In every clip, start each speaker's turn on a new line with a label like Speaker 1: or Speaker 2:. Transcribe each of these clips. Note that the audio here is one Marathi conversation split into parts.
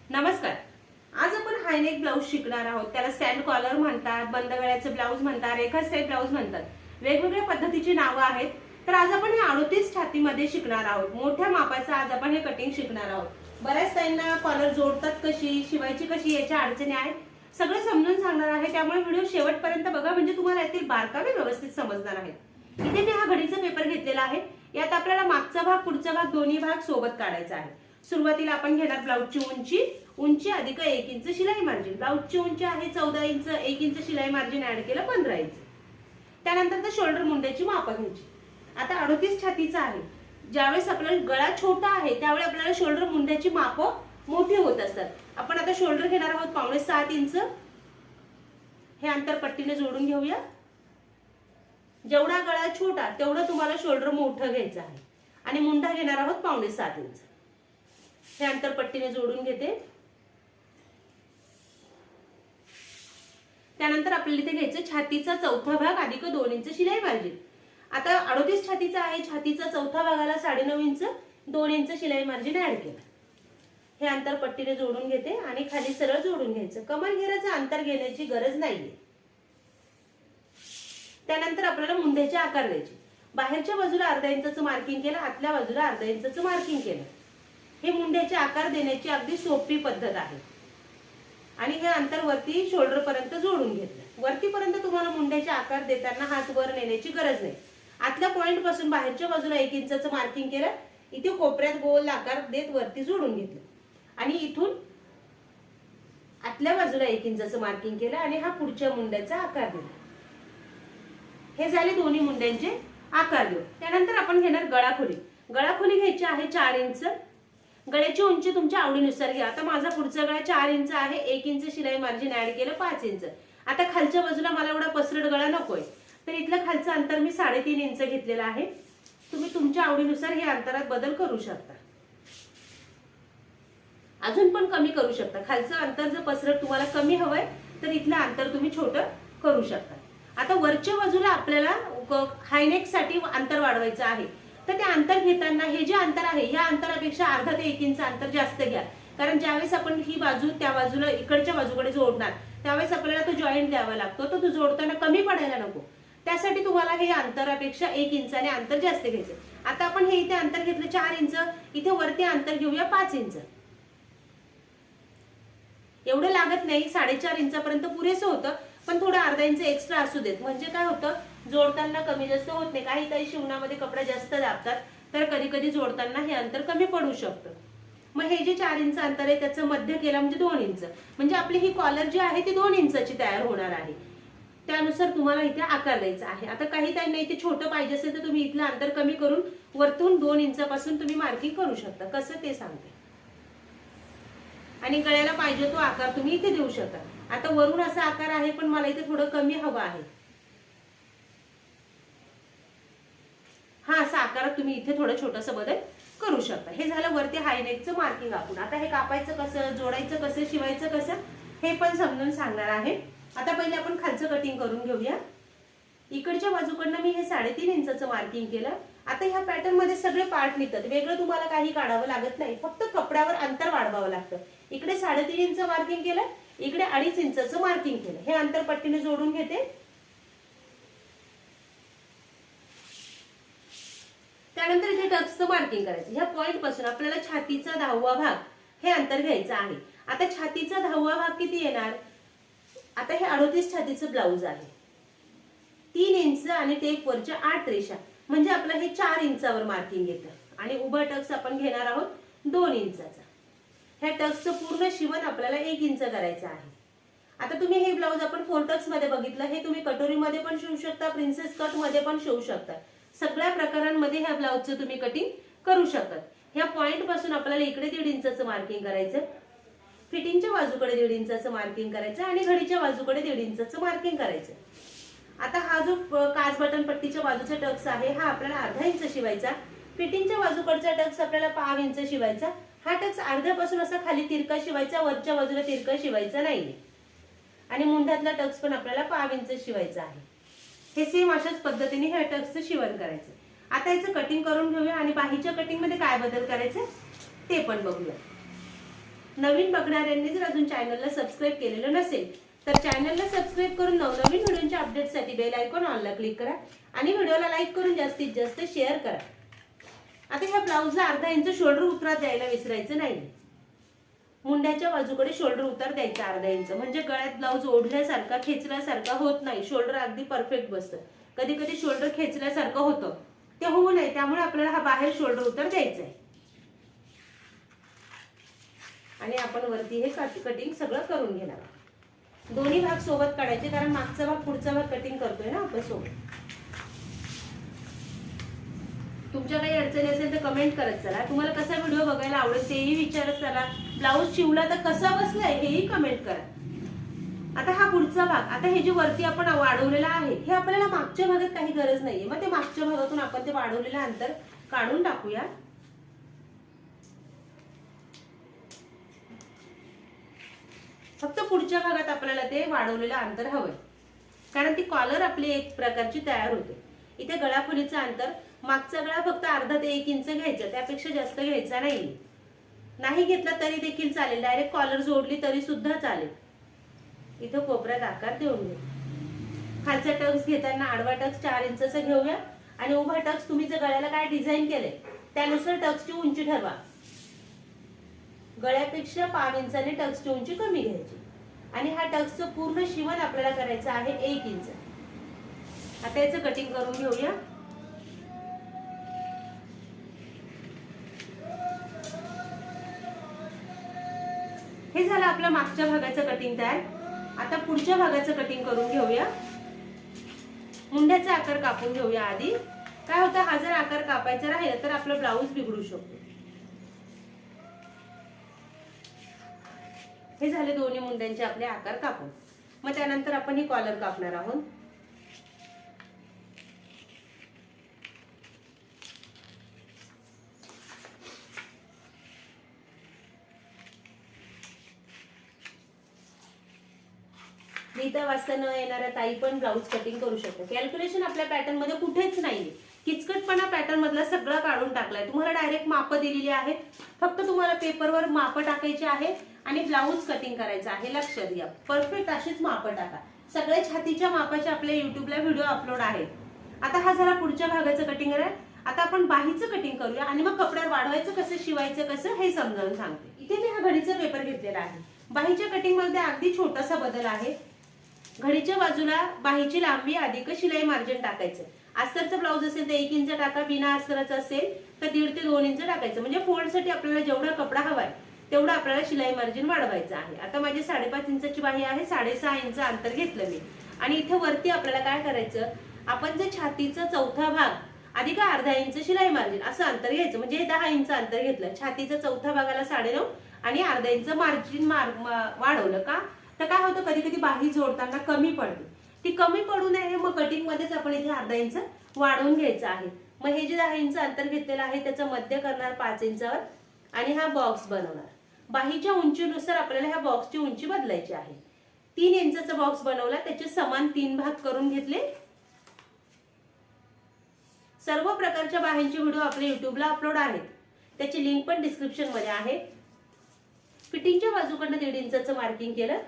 Speaker 1: नमस्कार. आज आपण हायनेक ब्लाऊज शिकणार आहोत. त्याला स्टँड कॉलर म्हणतात, बंद गळ्याचे ब्लाऊज म्हणतात, रेखा स्टेप ब्लाऊज म्हणतात. वेगवेगळ्या पद्धतीची नावं आहेत. तर आज आपण हे 38 छातीमध्ये शिकणार आहोत. मोठ्या मापाचं आज आपण हे कटिंग शिकणार आहोत. बऱ्याच ताईंना कॉलर जोडतात कशी, शिवायची कशी याच्या अडचणी आहेत. सगळं समजून सांगणार आहे. त्यामुळे व्हिडिओ शेवटपर्यंत बघा, म्हणजे तुम्हाला यातील बारकावे व्यवस्थित समजणार आहेत. इथे मी हा घडीचा पेपर घेतलेला आहे. यात आपल्याला मागचा भाग, पुढचा भाग दोन्ही भाग सोबत काढायचा आहे. सुरुवातीला आपण घेणार ब्लाऊजची उंची अधिक 1 इंच शिलाई मार्जिन. ब्लाऊजची उंची आहे 14 इंच, 1 इंच शिलाई मार्जिन ऍड केलं 15 इंच. त्यानंतर तर शोल्डर मुंड्याची माप घ्यायची. आता 38 छातीचा आहे. ज्यावेळेस आपला गळा छोटा आहे त्यावेळी आपल्याला शोल्डर मुंड्याची माप मोठी होत असतात. आपण आता शोल्डर घेणार आहोत 5.5 इंच. हे अंतर पट्टीने जोडून घेऊया. जेवढा गळा छोटा तेवढं तुम्हाला शोल्डर मोठं घ्यायचं आहे. आणि मुंडा घेणार आहोत 5.5 इंच. हे अंतर पट्टीने जोडून घेते. त्यानंतर आपल्याला इथे घ्यायचं छातीचा चौथा भाग अधिक 2 इंच शिलाई मार्जिन. आता 38 छातीचा आहे. छातीचा चौथा भागाला 9.5 इंच, 2 इंच शिलाई मार्जिन ऍड केलं. हे अंतर पट्टीने जोडून घेते आणि खाली सरळ जोडून घ्यायचं. कमर घेराचं अंतर घेण्याची गरज नाहीये. त्यानंतर आपल्याला मुंड्याचे आकार द्यायचे. बाहेरच्या बाजूला अर्धा इंचाचं मार्किंग केलं, आतल्या बाजूला अर्धा इंचाचं मार्किंग केलं. हे मुंड्याचे आकार देण्याची अगदी सोपी पद्धत आहे. आणि हे अंतर वरती शोल्डर पर्यंत जोडून घेतलं. वरतीपर्यंत तुम्हाला मुंड्याचे आकार देताना हात वर नेण्याची गरज नाही. आतल्या पॉइंट पासून बाहेरच्या बाजूला 1 इंचाचं मार्किंग केलं. इथे कोपऱ्यात गोल आकार देत वरती जोडून घेतलं. आणि इथून आतल्या बाजूला 1 इंचाचं मार्किंग केलं आणि हा पुढच्या मुंड्याचा आकार दिला. हे झाले दोन्ही मुंड्यांचे आकार देऊ. त्यानंतर आपण घेणार गळाखोली. गळाखोली घ्यायची आहे 4 इंच. गळ्याची उंची तुमच्या आवडीनुसार घ्या. आता माझा पुढचा गळा 4 इंच आहे. 1 इंच शिलाई मार्जिन ऍड केलं 5 इंच. आता खालच्या बाजूला मला एवढा पसरट गळा नकोय, तर इथलं खालचं अंतर मी 3.5 इंच घेतलेलं आहे. तुम्ही तुमच्या आवडीनुसार हे अंतरात बदल करू शकता. अजून पण कमी करू शकता. खालचं अंतर जर पसरट तुम्हाला कमी हवंय तर इथलं अंतर तुम्ही छोटं करू शकता. आता वरच्या बाजूला आपल्याला हायनेक साठी अंतर वाढवायचं आहे. तर ते अंतर घेताना हे जे अंतर आहे या अंतरापेक्षा अर्धा ते 1 इंच अंतर जास्त घ्या. कारण ज्यावेळेस आपण ही बाजू त्या बाजूला इकडच्या बाजूकडे जोडणार त्यावेळेस आपल्याला तो जॉईंट द्यावा लागतो. तो जोडताना कमी पडायला नको. त्यासाठी तुम्हाला हे अंतरापेक्षा 1 इंचाने अंतर जास्त घ्यायचं. आता आपण हे इथे अंतर घेतलं 4 इंच. इथे वरती अंतर घेऊया 5 इंच. एवढं लागत नाही. 4.5 इंचापर्यंत पुरेसं होतं. पण थोडं अर्धा इंच एक्स्ट्रा असू देत. म्हणजे काय होतं, जोडताना कमी जास्त होत नाही. काही शिवणामध्ये कपडा जास्त दाबतात तर कधी कधी जोडताना हे अंतर कमी पडू शकतं. मग हे जे 4 इंच अंतर आहे त्याचं मध्य केलं म्हणजे 2 इंच. म्हणजे आपली ही कॉलर जी आहे ती 2 इंचाची तयार होणार आहे. त्यानुसार तुम्हाला इथे आकार द्यायचा आहे. आता काही ताईंना इथे छोटं पाहिजे असेल तर तुम्ही इथलं अंतर कमी करून वरतून 2 इंचापासून तुम्ही मार्किंग करू शकता. कसं ते सांगते. आणि गळ्याला पाहिजे तो आकार तुम्ही इथे देऊ शकता. आता वरून असा आकार आहे पण मला इथे थोडं कमी हवा आहे. हा असा आकारात तुम्ही इथे थोडं छोटस बदल करू शकता. हे झालं वरती हायनेकचं मार्किंग आपण. आता हे कापायचं कसं, जोडायचं कसं, शिवायचं कसं हे पण समजून सांगणार आहे. आता पहिले आपण खालचं कटिंग करून घेऊया. इकडच्या बाजूकडनं मी हे 3.5 इंचाचं मार्किंग केलं. आता ह्या पॅटर्न मध्ये सगळे पार्ट निघतात. वेगळं तुम्हाला काही काढावं लागत नाही. फक्त कपड्यावर अंतर वाढवावं लागतं. इकडे 3.5 इंच मार्किंग केलं, इकडे 2.5 इंचाचं मार्किंग केलं. हे अंतर पट्टीने जोडून घेते. त्यानंतर इथे टक्सचं मार्किंग करायचं. ह्या पॉइंट पासून आपल्याला छातीचा 10वा भाग हे अंतर घ्यायचं आहे. आता छातीचा 10वा भाग किती येणार. आता हे 38 छातीचं ब्लाऊज आहे. 3 इंच आणि टेप वरच्या 8 रेषा म्हणजे आपलं हे 4 इंचावर मार्किंग येतं. आणि उभा टक्स आपण घेणार आहोत 2 इंचाचा. ह्या टक्सचं पूर्ण शिवण आपल्याला 1 इंच करायचं आहे. आता तुम्ही हे ब्लाऊज आपण 4 टक्स मध्ये बघितलं. हे तुम्ही कटोरीमध्ये पण शिवू शकता, प्रिन्सेस कट मध्ये पण शिवू शकता. सगळ्या प्रकारांमध्ये ह्या ब्लाऊजचं तुम्ही कटिंग करू शकता. ह्या पॉइंट पासून आपल्याला इकडे 1.5 इंचाचं मार्किंग करायचं. फिटिंगच्या बाजूकडे 1.5 इंचाचं मार्किंग करायचं आणि घडीच्या बाजूकडे 1.5 इंचाचं मार्किंग करायचं. आता हा जो काज बटन पट्टीच्या बाजूचा टक्स आहे हा आपल्याला अर्धा इंच शिवायचा. फिटिंगच्या बाजूकडचा टक्स आपल्याला 1/2 इंच शिवायचा. हा टक्स अर्ध्यापासून असा खाली तिरका शिवायचा, वरच्या बाजूला तिरका शिवायचा नाही. आणि मुंढ्यातला टक्स पण आपल्याला 1/2 इंच शिवायचा आहे. हे सेम अशाच पद्धतीने ह्या टक्सचं शिवण करायचं. आता याचं कटिंग करून घेऊया आणि बाहीच्या कटिंग मध्ये काय बदल करायचे ते पण बघूया. नवीन बघणाऱ्यांनी जर अजून चॅनलला सबस्क्राईब केलेलं नसेल तर चॅनलला सबस्क्राईब करून नवनवीन व्हिडिओच्या अपडेटसाठी बेल आयकॉन ऑनला क्लिक करा आणि व्हिडिओला लाईक करून जास्तीत जास्त शेअर करा. आता ह्या ब्लाऊजला अर्धा इंच शोल्डर उतार द्यायला विसरायचं नाही. मुंड्याच्या बाजूकडे शोल्डर उतार द्यायचा अर्धा इंच, म्हणजे गळ्यात ब्लाऊज ओढल्यासारखा खेचल्यासारखा होत नाही. शोल्डर अगदी परफेक्ट बसतं. कधी कधी शोल्डर खेचल्यासारखं होतं, ते होऊ नये त्यामुळे आपल्याला हा बाहेर शोल्डर उतार द्यायचा आहे. आणि आपण वरती हे कटिंग सगळं करून घेणार. दोन्ही भाग सोबत काढायचे, कारण मागचा भाग पुढचा भाग कटिंग करतोय ना आपण सोबत. तुमच्या काही अडचणी असेल तर कमेंट करत चला. तुम्हाला कसा व्हिडिओ बघायला आवडेल तेही विचारत चला. ब्लाऊज शिवला तर कसा बसलाय हेही कमेंट करा. आता हा पुढचा भाग, आता हे जे वरती आपण वाढवलेला आहे हे आपल्याला मागच्या भागात काही गरज नाहीये. मग ते मागच्या भागातून आपण ते वाढवलेलं अंतर काढून टाकूया. फक्त पुढच्या भागात आपल्याला ते वाढवलेलं अंतर हवंय, कारण ती कॉलर आपली एक प्रकारची तयार होते. इथे गळाखोलीचं अंतर मागचा गळा फक्त अर्धा ते 1 इंच घ्यायचा, त्यापेक्षा जास्त घ्यायचा नाही घेतला तरी देखील चालेल. डायरेक्ट कॉलर जोडली तरी सुद्धा चालेल. इथं कोपऱ्यात आकार देऊन घेऊ. खालचा टक्स घेताना आडवा टक्स 4 इंचचा घेऊया आणि उभा टक्स तुम्ही जर गळ्याला काय डिझाईन केलंय त्यानुसार टक्सची उंची ठरवा. गळ्यापेक्षा 5 इंचाने टक्सची उंची कमी घ्यायची आणि हा टक्सचं पूर्ण शिवण आपल्याला करायचं आहे 1 इंच. आता याचं कटिंग करून घेऊया. हे झालं आपल्या मागच्या भागाचं कटिंग तयार. आता पुढच्या भागाचं कटिंग करून घेऊया. मुंड्याचा आकार कापून घेऊया. आधी काय होतं, हा जर आकार कापायचा राहिला तर आपला ब्लाऊज बिघडू शकतो. हे झाले दोन्ही मुंड्यांचे आपले आकार कापून. मग त्यानंतर आपण ही कॉलर कापणार आहोत. लिहिता वाचता न येणाऱ्या ताई पण ब्लाऊज कटिंग करू शकतो. कॅल्क्युलेशन आपल्या पॅटर्न मध्ये कुठेच नाहीये. किचकटपणा पॅटर्न मधला सगळा काढून टाकलाय. तुम्हाला डायरेक्ट माप दिलेली आहेत. फक्त तुम्हाला पेपरवर माप टाकायची आहे आणि ब्लाऊज कटिंग करायचं आहे. लक्षात घ्या, परफेक्ट अशीच माप टाका. सगळे छातीच्या मापाचे आपल्या युट्यूबला व्हिडिओ अपलोड आहेत. आता हा जरा पुढच्या भागाचं कटिंग आहे. आता आपण बाहीचं कटिंग करूया आणि मग कपड्यावर वाढवायचं कसं, शिवायचं कसं हे समजावून सांगते. इथे मी हा घडीचा पेपर घेतलेला आहे. बाहीच्या कटिंग मध्ये अगदी छोटासा बदल आहे. घडीच्या बाजूला बाहीची लांबी अधिक शिलाई मार्जिन टाकायचं. अस्तरचा ब्लाऊज असेल तर 1 इंच टाका, बिना अस्तराचा असेल तर 1.5 ते 2 इंच टाकायचं. म्हणजे फोल्ड साठी आपल्याला जेवढा कपडा हवाय तेवढा आपल्याला शिलाई मार्जिन वाढवायचं आहे. आता माझी 5.5 इंचाची बाही आहे, 6.5 इंच अंतर घेतलं मी. आणि इथे वरती आपल्याला काय करायचं, आपण जे छातीचा चौथा भाग अधिक अर्धा इंच शिलाई मार्जिन असं अंतर घ्यायचं. म्हणजे 10 इंच अंतर घेतलं. छातीचा चौथा भागाला 9.5 आणि अर्धा इंच मार्जिन वाढवलं का, तर काय होतं, कधी कधी बाही जोडताना कमी पडते. ती कमी पडू नये मग कटिंग मध्येच आपण इथे अर्धा इंच वाढवून घ्यायचं आहे. मग हे जे 10 इंच अंतर घेतलेलं आहे त्याचं मध्य करणार 5 इंचावर आणि हा बॉक्स बनवणार. बाहीच्या उंचीनुसार आपल्याला ह्या बॉक्सची उंची बदलायची आहे. 3 इंचाचा बॉक्स बनवला, त्याचे समान 3 भाग करून घेतले. सर्व प्रकारच्या बाहींचे व्हिडिओ आपल्या युट्यूबला अपलोड आहेत. त्याची लिंक पण डिस्क्रिप्शन मध्ये आहे. फिटिंगच्या बाजूकडनं 1.5 इंचाचं मार्किंग केलं,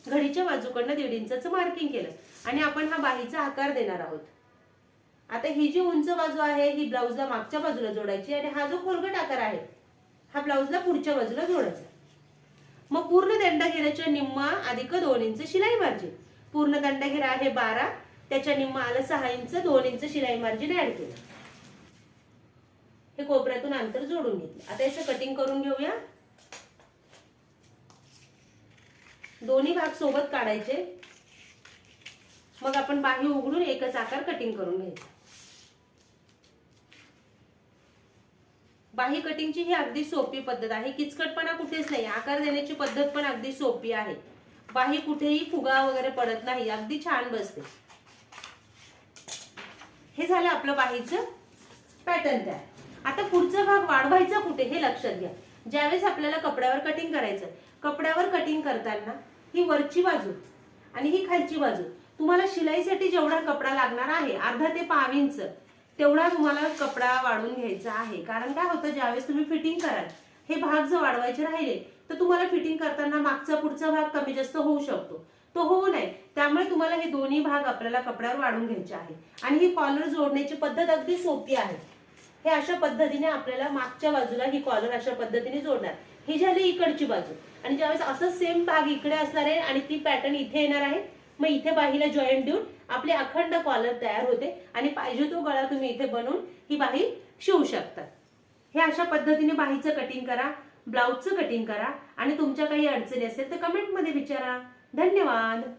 Speaker 1: घडीच्या बाजूकडनं 1.5 इंचाचं मार्किंग केलं आणि आपण हा बाहीचा आकार देणार आहोत. आता ही जी उंच बाजू आहे ही ब्लाऊजला मागच्या बाजूला जोडायची आणि हा जो खोलगट आकार आहे हा ब्लाऊजला पुढच्या बाजूला जोडायचा. मग पूर्ण दंडघेराच्या निम्मा अधिक 2 इंच शिलाई मार्जिन. पूर्ण दंडघेरा आहे 12, त्याच्या निम्मा आलं 6 इंच, 2 इंच शिलाई मार्जिन ऍड केलं. हे कोपऱ्यातून अंतर जोडून घेतलं. आता याचं कटिंग करून घेऊया. दोन्ही भाग सोबत काढायचे. मग आपण बाही उघडून एकच आकार कटिंग करून घ्यायचा. बाही कटिंगची ही अगदी सोपी पद्धत आहे. किचकटपणा कुठेच नाही. आकार देण्याची पद्धत पण अगदी सोपी आहे. बाही कुठेही फुगा वगैरे पडत नाही, अगदी छान बसते. हे झालं आपलं बाहीचं पॅटर्न तयार. आता पुढचा भाग वाढवायचा कुठे हे लक्षात घ्या. ज्यावेळेस आपल्याला कपड्यावर कटिंग करायचं, कपड्यावर कटिंग करताना ही वरची बाजू आणि ही खालची बाजू तुम्हाला शिलाईसाठी जेवढा कपडा लागणार आहे अर्धा ते पाव इंच तेवढा तुम्हाला कपडा वाढवून घ्यायचा आहे. कारण काय होतं, ज्यावेळेस तुम्ही फिटिंग कराल हे भाग जर वाढवायचे राहिले तर तुम्हाला फिटिंग करताना मागचा पुढचा भाग कमी जास्त होऊ शकतो, तो होऊ नये. त्यामुळे तुम्हाला हे दोन्ही भाग आपल्याला कपड्यावर वाढून घ्यायचे आहे. आणि ही कॉलर जोडण्याची पद्धत अगदी सोपी आहे. हे अशा पद्धतीने आपल्याला मागच्या बाजूला ही कॉलर अशा पद्धतीने जोडणार. ही झाली इकडची बाजू. आणि ज्यावेळेस असं सेम भाग इकडे असणार आहे आणि ती पॅटर्न इथे येणार आहे, मग इथे बाहीला जॉईंट देऊन आपली अखंड कॉलर तयार होते आणि पाहिजे तो गळा तुम्ही इथे बनवून ही बाही शिवू शकता. हे अशा पद्धतीने बाहीचं कटिंग करा, ब्लाऊजचं कटिंग करा आणि तुमच्या काही अडचणी असेल तर कमेंटमध्ये विचारा. धन्यवाद.